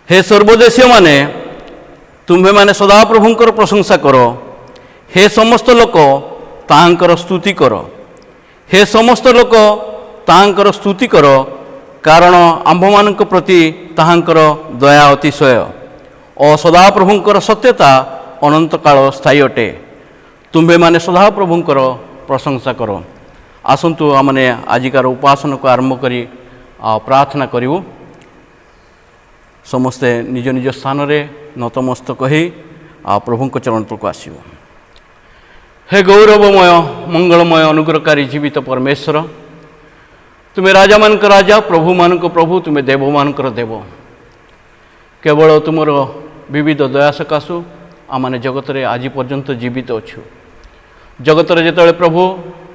हे सर्वदेशीय माने तुम्हें माने सदाप्रभुंकर प्रशंसा करो। हे समस्त लोक तांकर स्तुति करो। हे समस्त लोक तांकर स्तुति करो, कारण आम्भमानक प्रति ताहांकर दया अतिशय और सदाप्रभुंकर सत्यता अनंत काल स्थायी अटे। तुम्हें माने सदाप्रभुंकर प्रशंसा करो। आसंतु आमने आजिकार उपासना को आरंभ करी प्रार्थना करूँ। समस्ते निज निज स्थान रे नतमस्तक ही प्रभु चरण तक आसव। हे गौरवमय मंगलमय अनुग्रहकारी जीवित परमेश्वर, तुम्हें राजा मानक राजा, प्रभु मानक प्रभु, तुम्हें देव मानक देव। केवल तुमर विविध दया सकाशु आमने जगत रे आज पर्यंत जीवित अच्छु। जगत रे जेतबेले प्रभु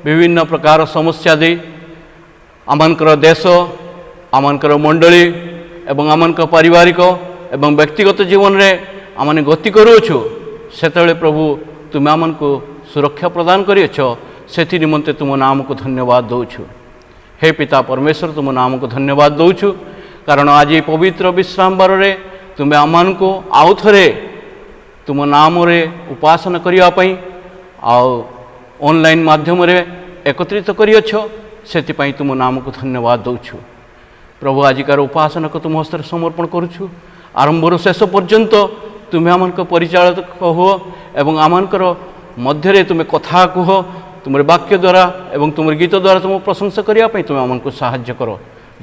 विभिन्न प्रकार समस्या दे आमनकर देश, आमनकर मंडली एवं आमनक पारिवारिक एवं व्यक्तिगत जीवन रे आमने गति करूछु, सेतबेले प्रभु तुम्हें आमनको सुरक्षा प्रदान करियछ। सेथि निमंते तुम नाम को धन्यवाद दौछु। हे पिता परमेश्वर, तुम नाम को धन्यवाद दौछु, कारण आज पवित्र विश्राम बार रे तुम्हें आमनको आउ थरे तुम नाम रे उपासना करिया पई ऑनलाइन माध्यम रे एकत्रित करियछ। सेथिपई तुम नाम को धन्यवाद दौछु। प्रभु आजिकार उपासना को तुम हस्ते समर्पण करुछु। आरंभर शेष पर्यंत तुम्हें आमनक परिचालक हो एवं आमनकर मध्य तुम्हें कथा कह, तुम वाक्य द्वारा एवं तुम गीत द्वारा तुम प्रशंसा करने तुम्हें आमको साहाय्य कर।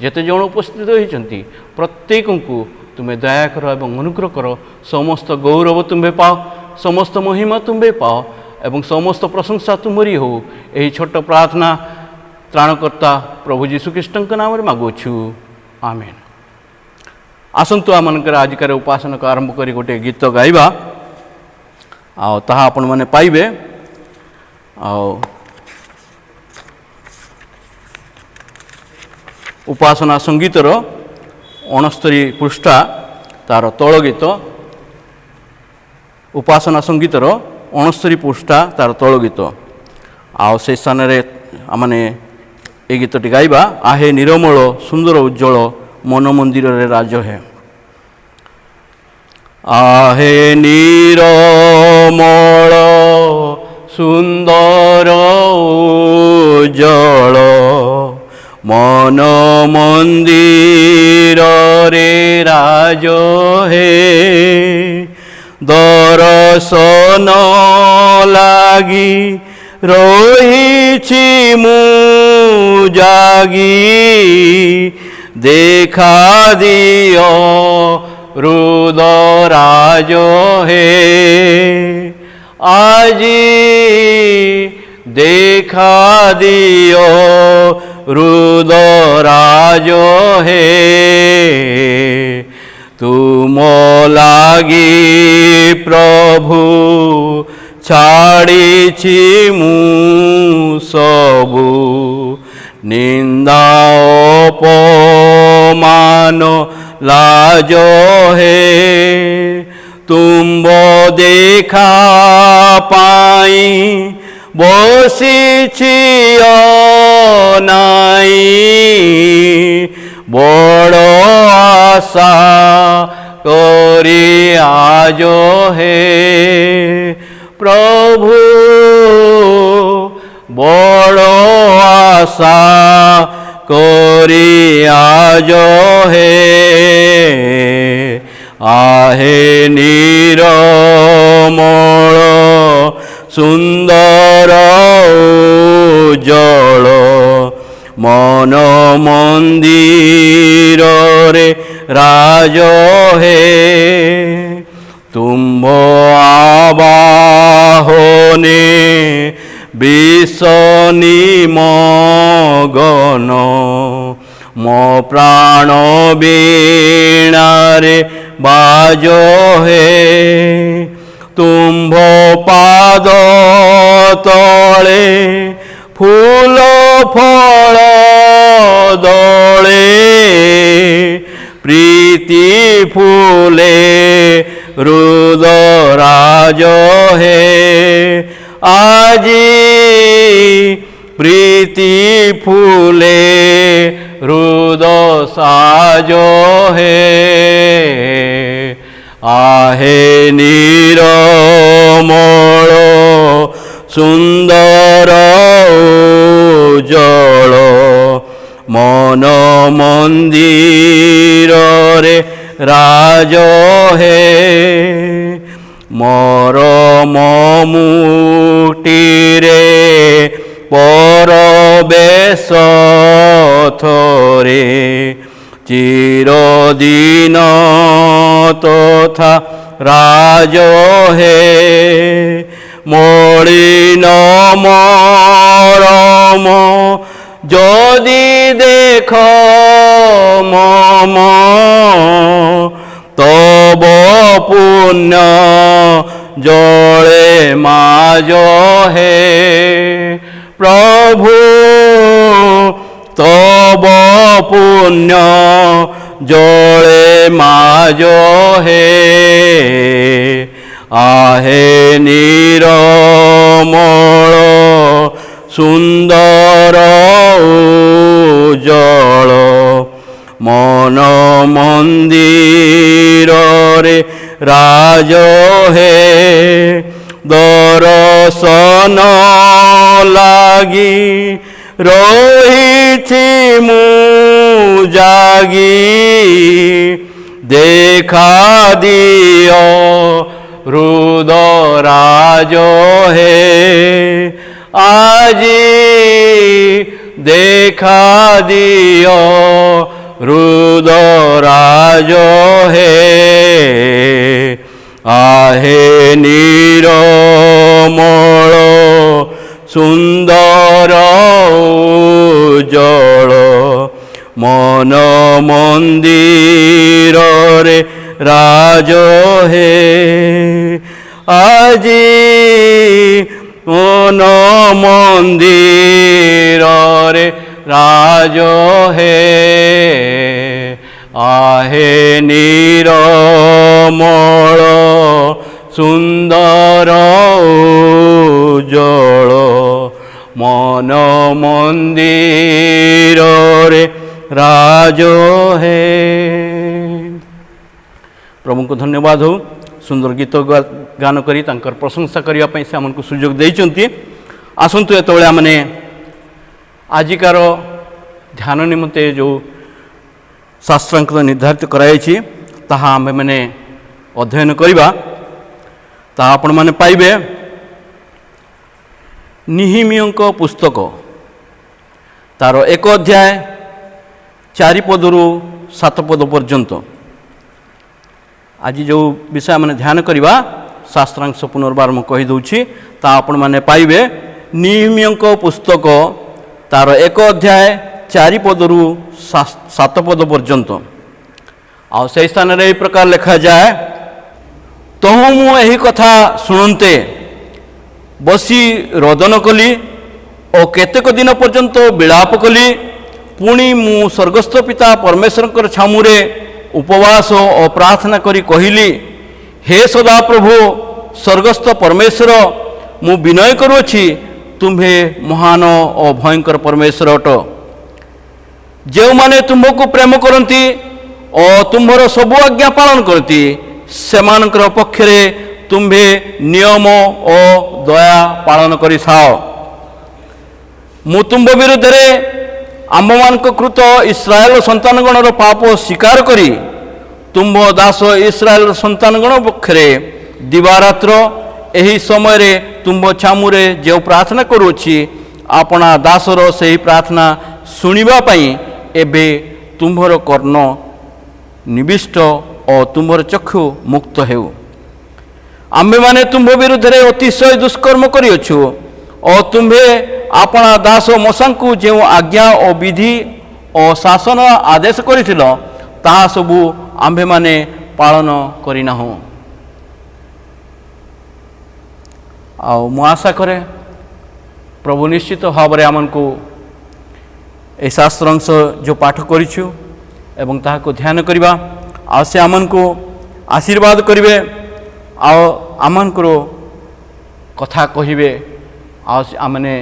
जेते जन उपस्थित होती प्रत्येक को तुम्हें दया कर एवं अनुग्रह कर। समस्त गौरव तुम्हें पाओ, समस्त महिमा तुम्हें पाओ एवं समस्त प्रशंसा तुम्हारी हो। यही छोट प्रार्थना त्राणकर्ता प्रभु जीशुख्रीष्ण नाम रे मागुछु, आमेन। आसंतु आमनकर आजिकार उपासना को आरंभ करी गोटे गीत गाइबा ताहा आपण माने पाइबे। उपासना संगीतर 69 पृष्ठा तार तल गीत। उपासना संगीतर 69 पृष्ठा तार तल गीत। से स्थान रे आमने ए गीतटी गाइबा। आहे निरमल सुंदर उज्जवल मन मंदिर रे राज है। आहे निरमल सुंदर उज्जवल मन मंदिर रे राज है। दर्शन लागी रहिछि मु जागी, देखा दियो रुद्रराज है। आजी देखा दियो रुद्रराज है। तुम लागी प्रभु छाड़ीछि मु सबु, निंदा अपमान लाज है। तुम देखा पाई बसिछि अनाई, बड़ आशा करी आज है। प्रभु बड़ आशा करी आज है। आहे निरमल सुंदर उज्जवल मन मंदिर रे राज है। तुम आबाहने विषनि मगन, मो प्राण वीणारे बाज है। तुम्भ पाद तले फूल फल दले, प्रीति फूले रुद्रराज है। आजी प्रीति फूले हृद साजो हे आहे निरमल सुंदर उज्जवल मन मंदिर रे राज हे मोर मुक्ति रे परवेश थोरे चिरदिन तथा राज हे मलिन मरम যদি দেখ মম তব পুণ্য জলে মাজ হে প্রভু তব পুণ্য জলে মাজ হে आहे निरमल सुंदर उज्जवल मन मंदिर रे राज हे दर्शन लागी रही मु जागी देखा दियो हृद राज हे आजी देखा दियो हृद राज हे आहे निरमल सुंदर उज्जवल मन मंदिर रे राज हे आजी मन मंदिर रे राज हे आहे निरमल सुंदर उज्जवल मन मंदिर रे राज हे। प्रभु को धन्यवाद हो सुंदर गीत गान करी तांकर प्रशंसा करने से आमको सुजोग देइचंती। आसतु एतबेले आमने आजिकार ध्यान निमंते जो शास्त्रांक निर्धारित कराई ताहा आमे माने अध्ययन करिबा ताहा आपण माने पाइबे निहिमियंक पुस्तक तार 1 अध्याय 4 पदरु 7 पद पर्यंत। आज जो विषय मैंने ध्यान करवा शास्त्रांश पुनर्बार मैं कहीदे ता आपण मैंने पाइबे निहिमियंक पुस्तक तार 1 अध्याय 4 पदरु 7 पद पर्यंत। आ से स्थान रे प्रकार लिखा जाए तहु मु एही कथा शुणते बसी रोदन कली और केतेक दिन पर्यंत विलाप कली पुणी मु स्वर्गस्थ पिता परमेश्वर छामुरे उपवास और प्रार्थना करी कहली हे सदा प्रभु स्वर्गस्थ परमेश्वर मु विनय करुछि तुम्हें महान और भयंकर परमेश्वर अट जो माने तुमको प्रेम करती और तुम्हार सबु आज्ञा पालन करती सेमानकर पक्षरे तुम्हें नियम और दया पालन करि साओ मु तुम विरुद्ध रे आम्भमानक कृत इस्राएल संतानगणर पाप स्वीकार करी तुम्भ दास इस्राएल संतानगण पक्षरे दिवारात्र एही समय रे तुम्भ छामुरे जो प्रार्थना करुछि आपना दासर से प्रार्थना शुणिबा पई एबे तुम्भर कर्ण निविष्ट और तुम्भर चक्षु मुक्त हेउ आम्भे माने तुम्भ विरुद्ध रे अतिशय दुष्कर्म करिअछु और तुम्हें आपना दास मशांकु जो आज्ञा और विधि और शासन आदेश करिथिल ताहा सबु आम्भे माने पालन करिना हो। आ मु आशा करे प्रभु निश्चित भाव में आमको ए शास्त्रांश जो पाठ करिछु एवं ताहाको ध्यान करिबा आ से आमको आशीर्वाद करिवे आ आमनकर कथा कहिबे आमने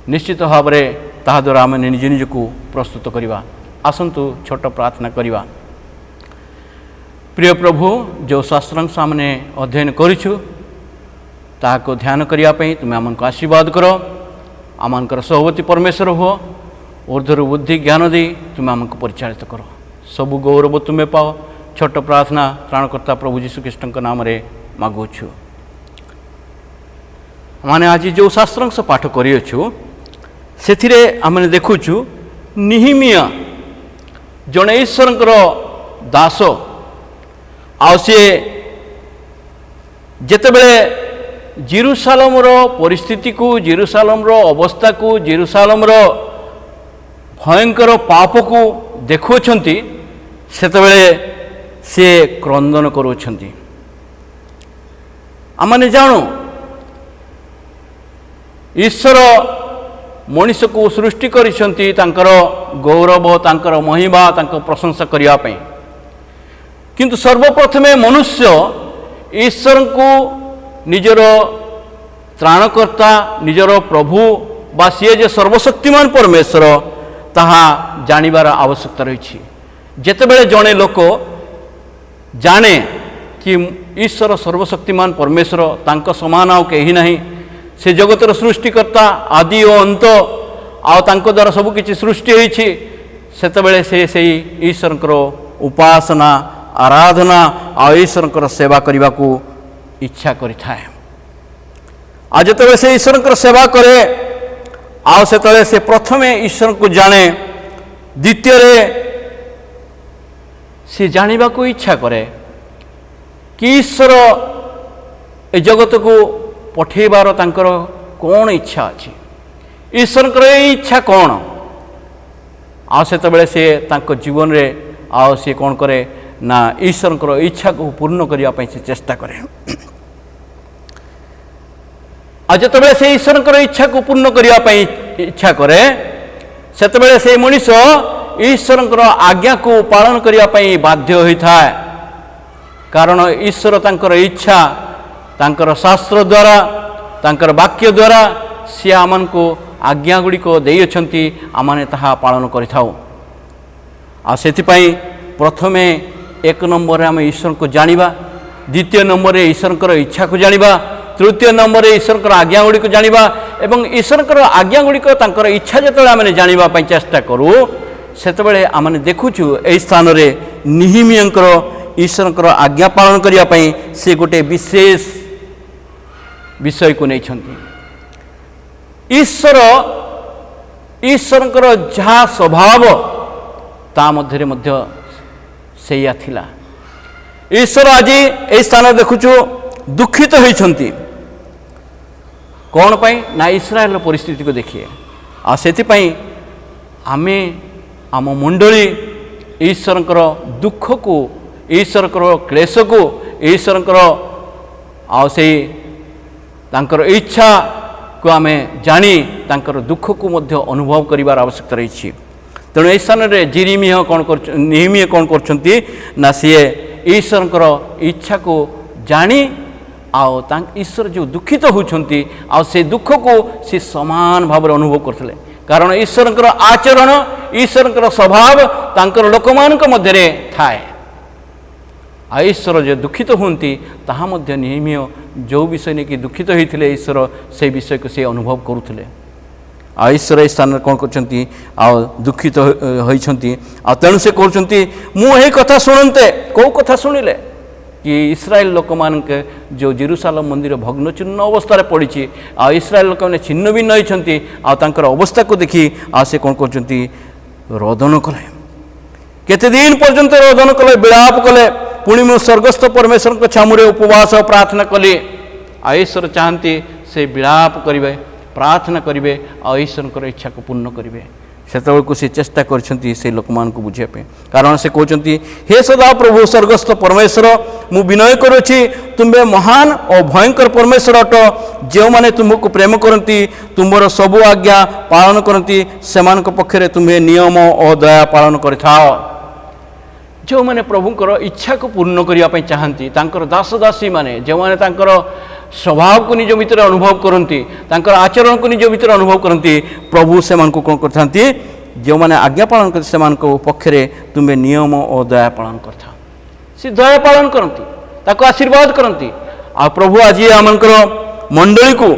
निश्चित भाव में ताद्वारा आम निज निज को प्रस्तुत करवा। आसतु छोट प्रार्थना करवा। प्रिय प्रभु, जो शास्त्रांश आमने अध्ययन करूँ ताको ध्यान करने तुम्हें आमको आशीर्वाद कर। आमकर सहवती परमेश्वर हो, ऊर्ध्वर बुद्धि ज्ञान दे तुम्हें आमको परिचालित कर। सबु गौरव तुम्हें पाओ। छोट प्रार्थना त्राणकर्ता प्रभु यीशु ख्रीष्ट नाम रे मागुछु। माने आज जो शास्त्रांश पाठ करियछु सेथिरे आमने देखुछु निहिमिया जणे ईश्वरंकर दास आ सी जेतेबेले जेरुसालेमर परिस्थिति को, जेरुसालेमर अवस्था को, जेरुसालेमर भयंकर पाप को देखुछंती सेतेबेले से क्रंदन करुछंती। आमने जानू ईश्वर मनुष्य को सृष्टि करिसंती तांकर गौरव, तांकर महिमा, तांकर प्रशंसा करिया पई। किंतु सर्वप्रथमे मनुष्य ईश्वर को निजर त्राणकर्ता, निजर प्रभु बा सी जे सर्वशक्तिमान परमेश्वर ताहा जानिबार आवश्यकता रही। जेतेबेले जणे लोक जाने कि ईश्वर सर्वशक्तिमान परमेश्वर तांक समान आउ केही नहीं, से जगतर सृष्टिकर्ता आदि और अंत आंक द्वारा सबकि सृष्टि होती, सेतबेले से ईश्वर उपासना, आराधना आ ईश्वर सेवा करने को इच्छा करें। आज जो से ईश्वर सेवा करे आते से प्रथमे ईश्वर को जाने, द्वितीय सी जानिबा को इच्छा करे कि ईश्वर ए जगत को पठेबार तांकर कौन इच्छा अच्छी, ईश्वर इच्छा कौन। आते से तांको जीवन रे आओ सी कौन करे ना ईश्वर इच्छा को पूर्ण करने से चेष्टा करे। आज जो से ईश्वर इच्छा को पूर्ण करने इच्छा करे सेतबेले से मनुष्य ईश्वर आज्ञा को पालन करने बाध्य होता है। कारण ईश्वर तांकर इच्छा तांकर शास्त्र द्वारा, तांकर वाक्य द्वारा सी आमन को आज्ञा गुड़िक देइछंती, आमने ताहा पालन करिथाउ। आ सेथिपाई प्रथमे एक नंबर आम ईश्वर को जानिबा, द्वितीय नंबर ईश्वर इच्छा को जानिबा, तृतीय नंबर ईश्वर आज्ञा गुड़िक जानिबा। एवं ईश्वर आज्ञा गुड़िक तांकर इच्छा जेतेबेले आमने जानिबा पई चेष्टा करू सेतेबेले आमने देखुछु एई स्थान रे निहिमियंकर ईश्वर आज्ञा पालन करने से गोटे विशेष विषय को नहीं। ईश्वर जहाँ स्वभाव ता मध्य सैया थिला। ईश्वर आज ए स्थान देखुचु दुखित होइछंती। कौन पाई ना इस्राएल परिस्थिति को देखिए। आ सेथिपाई आमे आम मंडली ईश्वर दुख को, ईश्वर क्लेश को, ईश्वर से तांकर इच्छा को आम जानी तांकर दुख को मध्य अनुभव करिवार आवश्यकता रही। तेणु ए स्थान में जिरिमिया कौन कर निहिमिया कौन करछंती ना सी ईश्वर इच्छा को जानी आओ ईश्वर जो दुखित होती से दुख को सी समान भाव अनुभव करते। कारण ईश्वर आचरण, ईश्वर स्वभाव तांकर लोकमान मध्य थाए। ईश्वर जो दुखित होती ताहा मध्य निहिमिया जो विषय ने कि दुखित होते ईश्वर से विषय को से अनुभव करुले। ईश्वर स्थान कौन करछंती दुखित होइछंती। तेणु से कहते मुझे कथा शुणते कौ कथा शुणिले कि इस्राएल लोक मान के जो जेरुसालेम मंदिर भग्न चिन्ह अवस्था पड़ी, इस्राएल लोक मैंने छिन्न भिन्न होती अवस्था को देखी से कौन करछंती रोदन कले। केते दिन पर्यंत रोदन कले, विलाप कले। पुणी मु स्वर्गस्थ परमेश्वर के छामुरे उपवास प्रार्थना कली। ईश्वर चाहती से विलाप करेंगे, प्रार्थना करेंगे, ईश्वर इच्छा को पूर्ण करेंगे। सेतबेलू से चेष्टा कर लोक मान को बुझापे। कारण से कहते हे सदा प्रभु स्वर्गस्थ परमेश्वर मु विनय करुछि, तुम्हें महान और भयंकर परमेश्वर अट। जो मैंने तुमको प्रेम करती, तुम्हार सबु आज्ञा पालन करती, सेमान पक्षरे तुम्हें नियम और दया पालन करिथाओ। जो मैंने प्रभुंकर इच्छा को पूर्ण करने चाहती, दास दासी माने जो मैंने स्वभाव को निज भितर अनुभव करती आचरण को निज भितर अनुभव करती प्रभु से कौन करते जो मैंने आज्ञा पालन करते से पक्षरे तुम्हें नियम और दया पालन करता सी दया पालन करती आशीर्वाद करती आ प्रभु आज आमकर मंडली को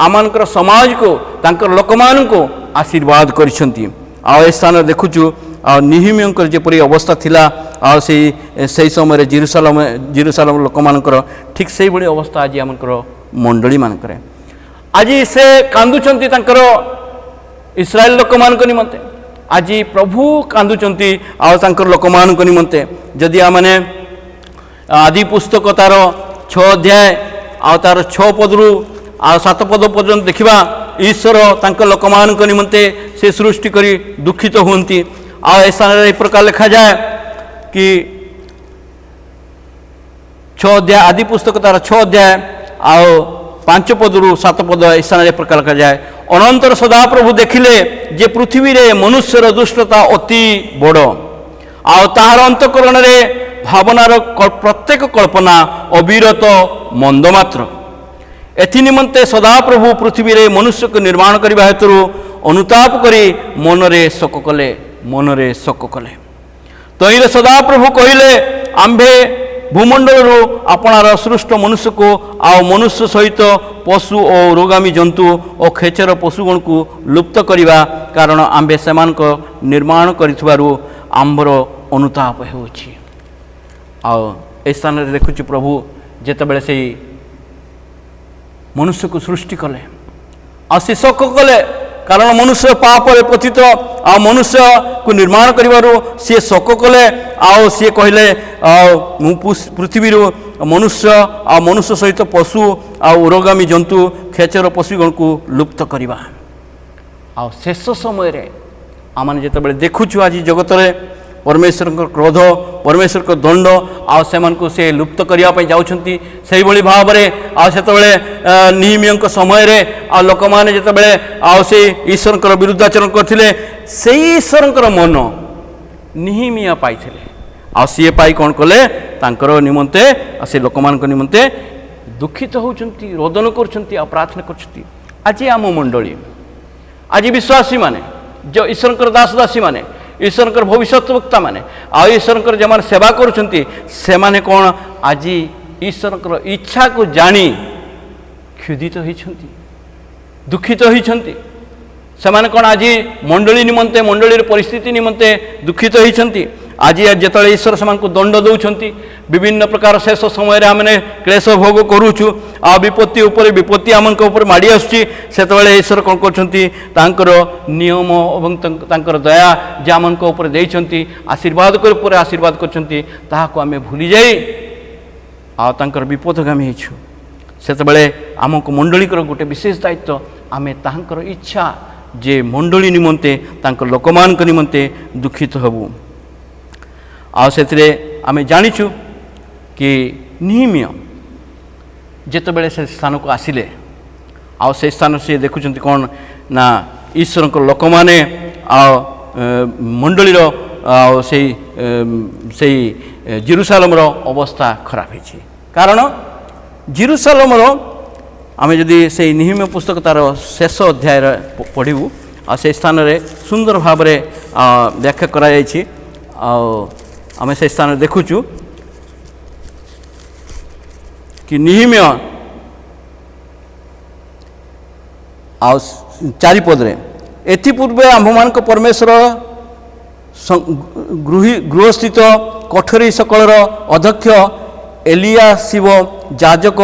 आमकर समाज को तांकर लोक मान को आशीर्वाद करछंती आ स्थान देखुचु आ निहिमियंकर जेपरी अवस्था थिला आ से समय जेरूसालेम लोक मानकर ठीक से बड़ी अवस्था आज आमकर मंडली मानकर आज से कांदुचंती तांकर इस्राएल लोक मान निमंते आज प्रभु कांदुचंती आ तांकर लोक मान निमंते जदि आमने आदि पुस्तक तार 6 अध्याय आ तार 6 पदरू आ 7 पद पर्यंत देखा ईश्वर तांक लोक मान निमंते से सृष्टि करी दुखित हुंती आ स्थान एक प्रकार लिखा जाए कि 6 अध्याय आदि पुस्तक तार 6 अध्याय आ 5 पदरू 7 पद स्थान एक प्रकार लिखा जाए अनंतर सदा प्रभु देखिले जे पृथ्वी रे मनुष्यर दुष्टता अति बड़ आ ताहार अंतकरण रे भावनार प्रत्येक कल्पना अविरत मंद मात्र एथि निमंते सदा प्रभु पृथ्वी रे मनुष्य को निर्माण करने हेतु अनुताप करी मनरे शोक कले तईरे सदा प्रभु कहले आंभे भूमंडल आपणार सृष्ट मनुष्य को आ मनुष्य सहित पशु और रोगामी जंतु और खेचर पशुगण को लुप्त करवा कारण आंभे से निर्माण करिथबारु आंबर अनुताप होउछि आ स्थान देखुछु प्रभु जेतेबेले से मनुष्य को सृष्टि कले आ से शोक कले कारण मनुष्य पाप पतित आ मनुष्य को निर्माण करिवारु सी शोक कले आ सी कहले पृथ्वी मनुष्य आ मनुष्य सहित पशु आ उरोगामी जंतु खेचर पशुगण को लुप्त करवा आ शेष समय आम जितेबाला देखुचु आज जगत में परमेश्वर क्रोध परमेश्वर को दंड से लुप्त करने जाऊँगी से भाव में आते निहिमिय समय लोक मैंने जितेबाला से ईश्वर विरुद्धाचरण करते से ईश्वर मन निहिमिया पाई सी पाई कौन कले निमंते से लोक मान निमंते दुखित होती रोदन कर प्रार्थना कर आज आम मंडली आज विश्वासी माने जो ईश्वर दास दासी माने ईश्वर भविष्यवक्ता माने आ ईश्वर जो मैंने सेवा करुँच कौन आज ईश्वर इच्छा को जानी क्षुधित होती दुखित होती से कौन आज मंडली निमंते मंडली परिस्थिति निमंते दुखित होती आज जिते ईश्वर से दंड दौरान विभिन्न प्रकार शेष समय आमने क्लेश भोग करुचु आ विपत्ति उपर विपत्ति आम माड़ी आसुची ईश्वर कौन कर नियम और दया जे आम आशीर्वाद कर आशीर्वाद कर भूली जाई आर विपदगामी से आमको मंडली गोटे विशेष दायित्व आम तांकर इच्छा जे मंडली निमंते लोक मान निमंते दुखित हबू आम जाचु कि निहिमिय जितेबाला से स्थान को आसिले से स्थान से देखुं कौन ना ईश्वर लोक मैंने मंडलीर से जेरूसालेम अवस्था खराब है कारण जेरूसालेम आम जदि से निहिमिय पुस्तक तार शेष अध्याय पढ़ू से स्थान में सुंदर भाव में व्याख्या कराई आम से स्थान देखुचु कि निहिमिय चारिपदे एथिपूर्वे आम्भमान परमेश्वर गृहस्थित कठोरी सकलर अध्यक्ष एलियाशिब याजक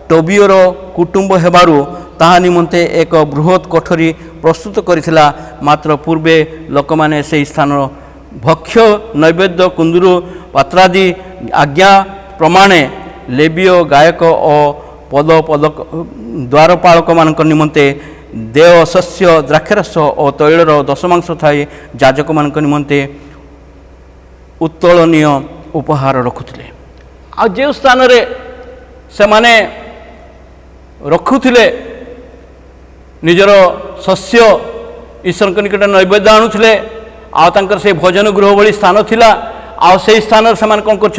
टोबियोर कुटुंब हेबारु ताहा निमंते एक बृहत कठोरी प्रस्तुत करिथिला मात्र पूर्वे लोक माने से स्थान भक्ष्य नैवेद्य कुंदरू पात्रादि आज्ञा प्रमाणे लेबीय गायक और पदक द्वारपालक मान निमंते देव शस्य द्राक्षरस और तैलर दशमांश थाई याजक मान निमंते उत्तोलनीय उपहार रखुले आ जो स्थान से माने रखुले निजर शस्य ईश्वर निकट नैवेद्य आणुले आंकर से भोजन गृह भली स्थान थिला आ से स्थान से कौन कर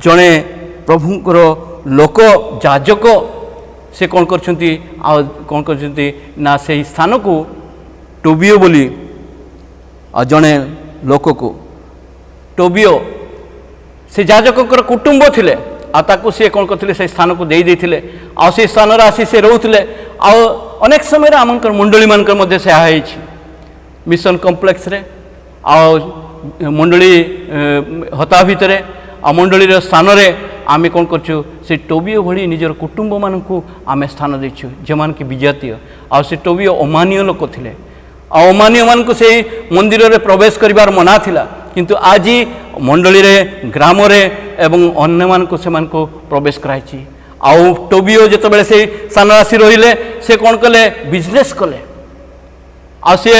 जड़े प्रभुंर लोक जाजक से कौन करछंती कौन करछंती ना से स्थान को टोबियो बोली जड़े लोक को टोबियो से जाजकर कुटुंब थिले ताकू सी कौन करते से स्थान को दे से स्थान आसी से रोते अनेक समय आमकर मंडली मानकर मध्य से मिशन कॉम्प्लेक्स रे मंडली हता भितर आ मंडली स्थान रे आमे कौन करछु से टोबियो भली निजर कुटुंब मानकू आमे स्थान देछु जेमान की विजातीय से टोबियो अमानिय लोक थिले अमानिय मान को से मंदिर रे प्रवेश करिवार मना थिला किंतु आज मंडली रे ग्राम रे एवं अन्य मान को से मान को प्रवेश कराई आउ टोबियो जिते बड़े से सानराशि रहिले से कौन कले बिजनेस कले आ से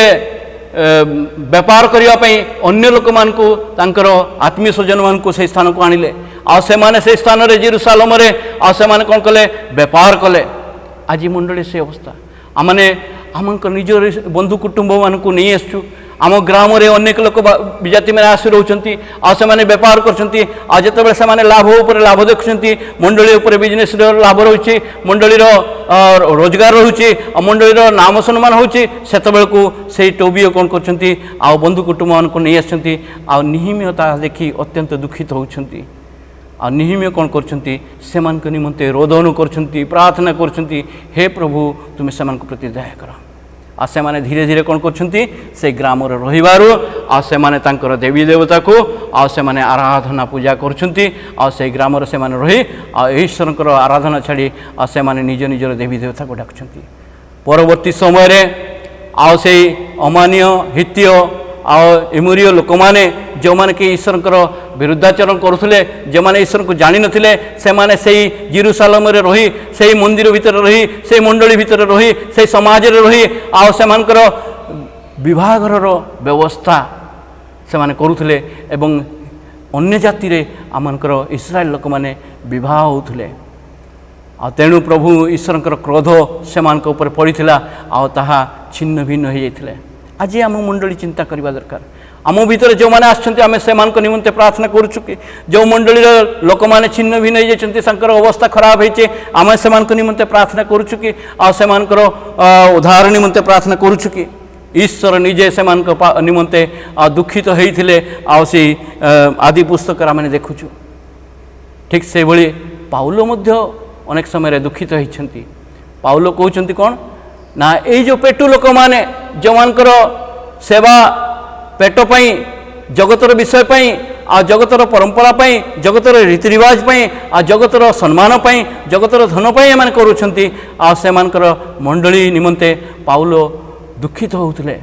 व्यापार करने अन्य लोक मान को तांकर आत्मीय स्वजन मान को से स्थान को आनिले आ से माने से स्थान रे जेरूसालेम रे आ से माने कौन कले व्यापार कले आज मंडली से अवस्था आमने आमकर निजर बंधु कुटुंब मान को नहीं आसचु आम ग्राम रे अनेक लोक विजाति मैंने आसी रोचंती से व्यापार करछंती जिते से लाभ उपर लाभ देखुंती मंडली उपर बिजनेस लाभ रोचे मंडली रोजगार रोचे मंडली नाम सम्मान होची सेतबेलकू से टोबियो कौन करछंती बंधु कुटुंब मान को नहीं आसछंती निहिम्यता देखी अत्यंत दुखित होउछंती निहिम्य कौन करछंती सेमान के निमंते रोदन करछंती प्रार्थना करछंती हे प्रभु तुम सेमान को प्रति दया कर से माने धीरे धीरे कौन करछंती से ग्राम रे रहिबारु से माने तांकर देवी देवता को से माने आराधना पूजा करछंती से ग्राम रे से माने रही ईश्वरकर आराधना छाड़ी से माने निज निजर देवी देवता को डाकुछंती परवर्ती समय रे से अमानिय हित्य एमुरिय लोक मैंने जो मैंने कि ईश्वर विरुद्धाचरण करुले जो मैंने ईश्वर को जानी नथिले से माने से जेरूसालेम रे रही से मंदिर भितर रही से मंडली भितर रही से समाज रे रही से मानकर विवाहघर व्यवस्था से माने करुले एवं अन्य जाति रे आमनकर इस्राएल लोक माने विवाह होउथले तेणु प्रभु ईश्वर क्रोध से ऊपर पड़ता ताहा छिन्न भिन्न हो जाते आज आम मंडली चिंता करने दरकार आम भीतर जो मैंने आम से निमंते प्रार्थना करुचु कि जो मंडली लोक मैंने छिन्न भिन्न हो जाती अवस्था खराब होती आम से निमंते प्रार्थना करुचु कि से उद्धार निमंते प्रार्थना करुचु कि ईश्वर निजे से निमंते दुखित होते से आदि पुस्तक आम देखुचु ठीक से भली पाउलो मध्य अनेक समय दुखित होती पाउलो कहते कौन ना ये जो पेटु लोक मैंने जो मानकर सेवा पेट पाई जगतर विषय पाई जगतर परंपरा पाई जगतर रीति रिवाज पाई जगतर सम्मान पाई जगतर धन पाई एम करुँच से मंडली निमंते पाउलो दुखित होते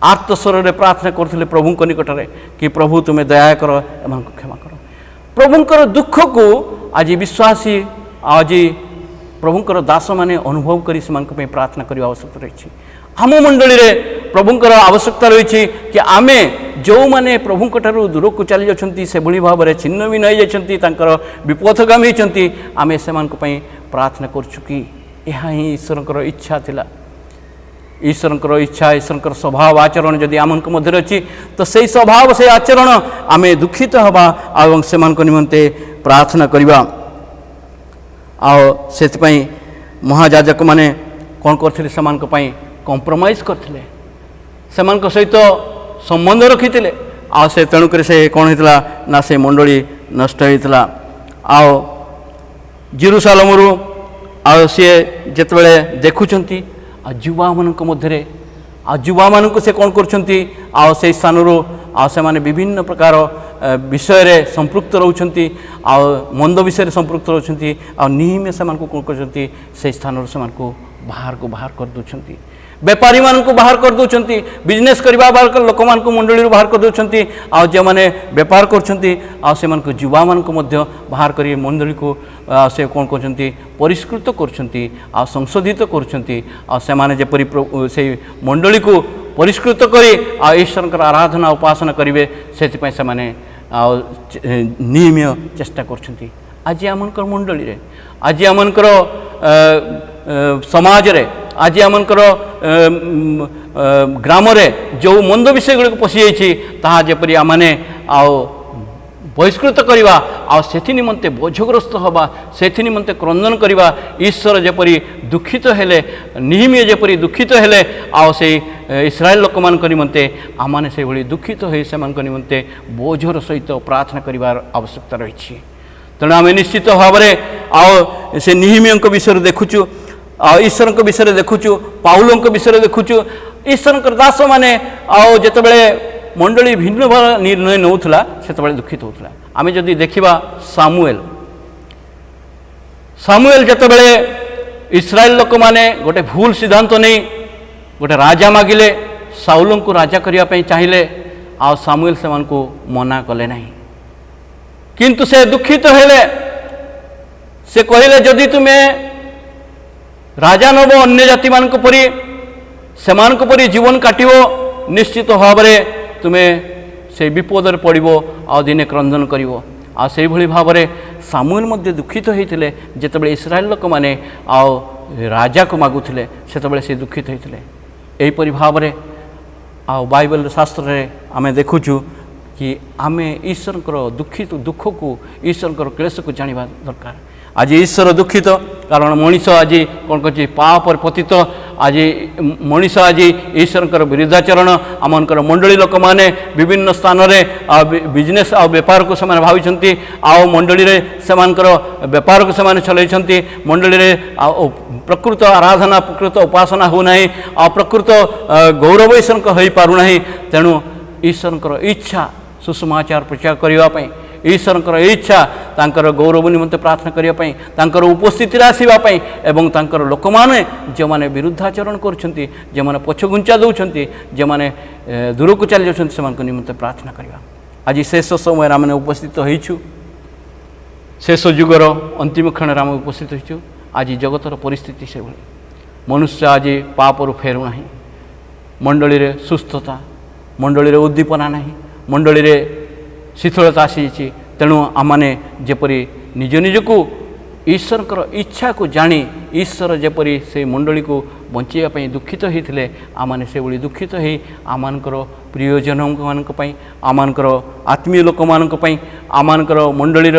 आर्त स्वर में प्रार्थना करते प्रभु निकट में कि प्रभु तुम्हें दया कर एम क्षमा कर प्रभुंकर दुख को आज विश्वासी आज प्रभुंकर दास माने अनुभव करी से प्रार्थना करने आवश्यकता रही आम मंडली रे प्रभुंकर आवश्यकता रही कि आमे जो माने प्रभुंक ठारू दूर को चली जाती से भली भाव में छिन्न भिन्न हो जाती विपथगामी होती आमे से प्रार्थना करछु कि यह ही ईश्वर इच्छा थिला ईश्वर इच्छा ईश्वर स्वभाव आचरण जदि आम मध्य अच्छी तो से स्वभाव से आचरण आमे दुखित हवा और से निमंते प्रार्थना करवा से महाजाजक माने कौन करथिले समानक पई कंप्रोमाइज करथिले समानक सहित संबंध रखिथिले से तेणुक से कौन होता ना से मंडली नष्ट होता जेरूसालेम रु सी जितेबाला देखुंट युवा मान मध्य युवा मान से कौन कर स्थान से माने विभिन्न प्रकार विषय रे संपृक्त रोचंती मंद विषय संपृक्त रोचंती निहिमे से कौन कर स्थान से बाहर कर दूसरी बेपारी मान को बाहर कर दूसरी बिजनेस करवा बाहर लोक मान मंडली बाहर कर दूसरी जो मैंने बेपार कर युवा मान बाहर कर मंडली को से कौन कर परिष्कृत कर संशोधित करपरी से मंडली को परिष्कृत कर ईश्वर आराधना उपासना करेंगे से नियमित चेष्टा कर आज आमकर मंडली रे आज आमकर समाज रे आज आमकर ग्राम रे जो मंद विषय गुड़ पशि जापरी आमने बहिष्कृत करवा आथि निमंते बोझग्रस्त हवा से निमंते क्रंदन करवा ईश्वर जेपरी दुखित हेले निहिमिया जेपरी दुखित हेले से इस्राएल लोक मान निमंते आम से भली दुखित हो निमंते बोझर सहित प्रार्थना करिवार आवश्यकता रही। तेणु आम निश्चित भाव में से निहिमिया विषय देखुचु ईश्वर विषय देखुचु पाउल विषय देखुचु ईश्वर दास मैंने जितेबाला मंडली भिन्न निर्णय नौला से दुखित होता। आम जदि देखा सामुएल जितेबाला इस्राएल लोक मैंने गोटे भूल सिद्धांत नहीं गोटे राजा मागिले साउल को राजा करने चाहिए आ सामुएल से मना कले नहीं किंतु से दुखित हेले से कहले जदि तुम्हें राजा नब अन्य जाति मान परी सेमान परी जीवन काटो निश्चित भाव में तुम्हें से विपद पड़ो आ दिने क्रंदन कर भाव में सामुएल मध्य दुखित होते जितेबाला इस्राएल लोक मैंने राजा को मागुले से दुखित होते यहीपरि भाव में बाइबल शास्त्र में आम देखुचु कि आम ईश्वर दुखित दुख को ईश्वर क्लेश को जाना दरकार। आज ईश्वर दुखित कारण मनीष आज कौन कह पाप पतित आज मनीष आज ईश्वर विरुद्धाचरण आमर मंडली लोक मैंने विभिन्न स्थान में बिजनेस आ बेपार को से भावी आओ मंडली से बेपार को से चलती मंडली प्रकृत आराधना प्रकृत उपासना होना आ प्रकृत गौरव ईश्वर हो पारना तेणु ईश्वर इच्छा सुसमाचार प्रचार करने ईश्वर इच्छा तांकर गौरव निमंते प्रार्थना करने तांकर उपस्थिति आसवाई एवं तांकर लोक मैंने जो मैंने विरुद्धाचरण करुँच जो मैंने पछघुंचा दौरान जो मैंने दूर को चली जाऊँ से निमंते प्रार्थना करवा। आज शेष समय आम उपस्थित होइछु शेष जुगर अंतिम क्षण आम उपस्थित होइछु। आज जगतर परिस्थिति से भाई मनुष्य आज पापरू फेरुना मंडली रे सुस्थता मंडली रे उद्दीपना नहीं मंडली रे शीतलता आसी तेणु आमने जेपरी निज निजको ईश्वर इच्छा को जानी ईश्वर जेपरी से मंडली को बचाई दुखित होते आमने से भाई दुखित हो आमर प्रियजन मानी आमर आत्मीय लोक मानी आमर मंडलीर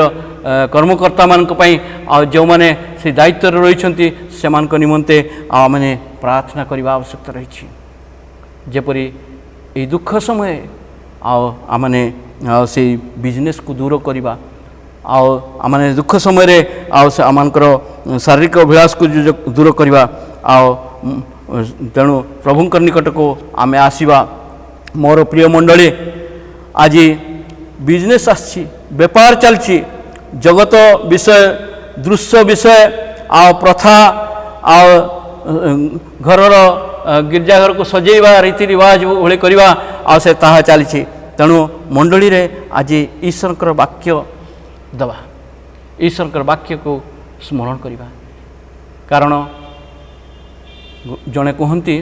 कर्मकर्ता मानी जो मैंने से दायित्व रही से निमंते आमने प्रार्थना करने आवश्यकता रही। जेपरी ये दुख समय आमने से बिजनेस को दूर करवा आमने दुख समय आमर शारीरिक अभिलाष को दूर करवा तेणु प्रभु निकट को आम आसवा। मोर प्रिय मंडली आज बिजनेस आसी बेपार चलती जगत विषय दृश्य विषय प्रथा घर गिरजाघर को सजेवा रीति रिवाज भली करवा से ताहा चली तेणु मंडली रे आज ईश्वर वाक्य दवा ईश्वर वाक्य को स्मरण करवा कारण जड़े कहती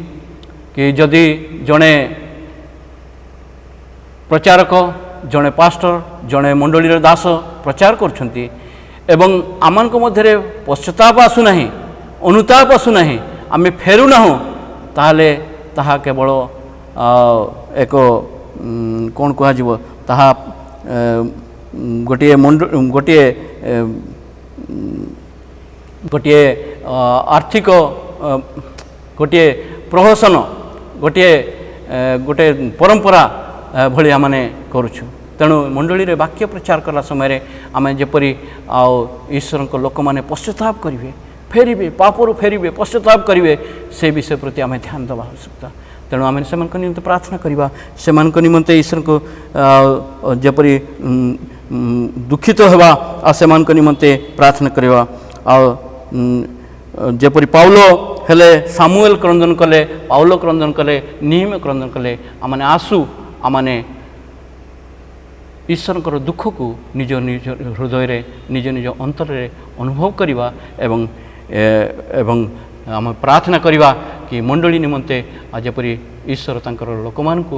कि जदि जड़े प्रचारक जड़े पास्टर जड़े मंडलीर दास प्रचार करछंती एवं आमान मध्य पश्चाताप आसुना अनुताप आसुना आम फेरुना ताहले ताहा केवल एक कौन कह ताहा गोटे गोटे गोटे आर्थिक गोटे प्रहसन गोटे गोटे परंपरा भली आमने करुछु। तेणु मंडली रे वाक्य प्रचार कला समय आम जेपरी ईश्वर को लोक मैंने पश्चाताप करेंगे फेरबे पापरू फेरबे पश्चाताप करेंगे से विषय प्रति आम ध्यान देवा आवश्यकता। तेणु आम से निमंते प्रार्थना करवा से निमंते ईश्वर को जपरी दुखित होगा से निमंते प्रार्थना करवा जपरी पाउलो हेले सामुएल क्रंदन कले पाउलो क्रंदन कले निहिम क्रंदन कले आमने आसु आमने ईश्वर दुख को निज निज हृदय निज निज अंतर अनुभव करवा एवं आम प्रार्थना करवा कि मंडली निमंते जपरी ईश्वर तांकर लोक मान को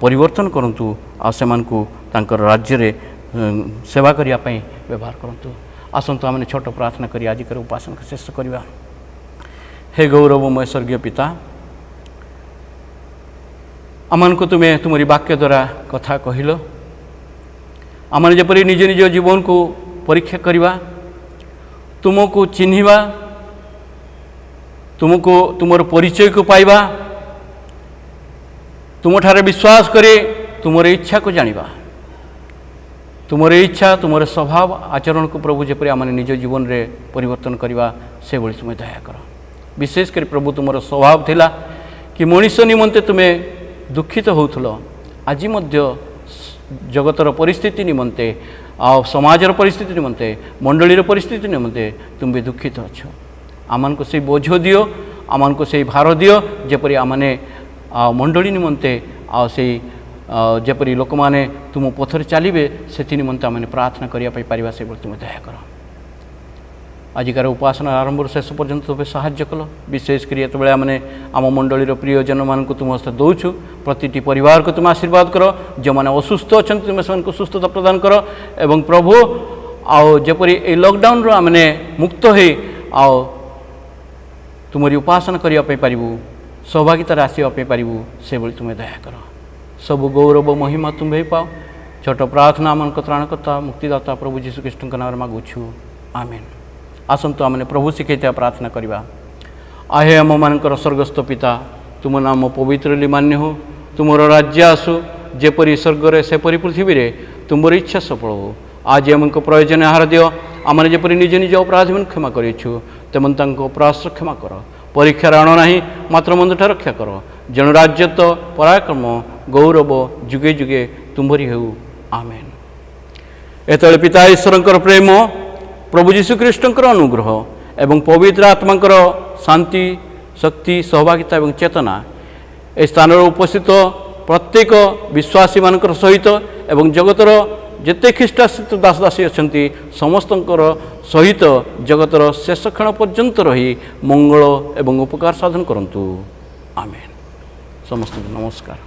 परिवर्तन करंतु आ सेमान को तांकर राज्य रे सेवा करिया पई व्यवहार करंतु। आसंतु आमने छोट प्रार्थना करी आज कर उपासना शेष करवा। हे गौरवमय स्वर्गीय पिता आमान को तुम्हें तुमरी वाक्य द्वारा कथा कहल आम जपरी निज निज जीवन को परीक्षा करवा, तुमको चिन्हवा, तुमको तुमर परिचय को पाइबा, तुम ठारे विश्वास करे तुमर इच्छा को जानिबा, तुमर इच्छा तुमर स्वभाव आचरण को प्रभु जेपरी आम निज जीवन रे परिवर्तन करवा से भली तुम दया कर। विशेषकर प्रभु तुमर स्वभाव थिला कि मनीष निमंते तुम्हें दुखित होउथलो, आज मध्य जगतर परिस्थिति निमंते आ समाजर परिस्थिति निमंते मंडलीर परिस्थिति निमंते तुम भी दुखित अच्छ। आमान को से बोझ दियो, आमान को से भार दियो, जेपरी आमने मंडली निमंते आ से जेपरी लोक माने तुम पथर चलिए से निमंते आम प्रार्थना करने पारिबा से तुम दया कर। आजिकार उपासना आरंभ शेष पर्यंत तुम्हें साहाय्य कल। विशेषकर ये आमने आम मंडलीर प्रियजन मान तुम हस्त दौचु, प्रति परिवार को तुम आशीर्वाद कर, जो मैंने असुस्थ अच्छा तुम से सुस्थता प्रदान कर। एवं प्रभु आओ जपरी ए लॉकडाउन रो आमने मुक्त हो आओ तुमरी उपासना करने पारिबु, सहभागितार आसवाई पारिबु से भली तुम्हें दया कर। सब गौरव महिमा तुम्हें पाओ। छोट प्रार्थना आम त्राणकर्ता मुक्तिदाता प्रभु जीशु कृष्ण के नाम मागुछु, आमेन। आसंतु आमने प्रभु शिखैता प्रार्थना करवा। आहे आम मानकर स्वर्गस्थ पिता, तुम नाम पवित्रली मान्य हो, तुमर राज्य आसु, जेपरी स्वर्ग सेपरी पृथ्वी रे तुमर इच्छा सफल हो। आज आमको प्रयोजन आहार दियो, आमने जेपरी निज निज अपराधी मन क्षमा करेछु तेमन तांको अपराध क्षमा कर। परीक्षा आण नहीं मात्र मंदठा रक्षा कर। जन राज्य तो पराक्रम गौरव जुगे जुगे तुम्हरी हो, आमेन। एतले पिता ईश्वर प्रेम, प्रभु जीशु कृष्णकर अनुग्रह एवं पवित्र आत्माकर शांति शक्ति सहभागिता एवं चेतना ए स्थान उपस्थित प्रत्येक विश्वासी मानकर सहित एवं जगतर जेते ख्रीष्टाश्रित दासदासी अच्छा समस्तंकर सहित जगतर शेष क्षण पर्यंत रही मंगल एवं उपकार साधन करंतु, आमेन। समस्त नमस्कार।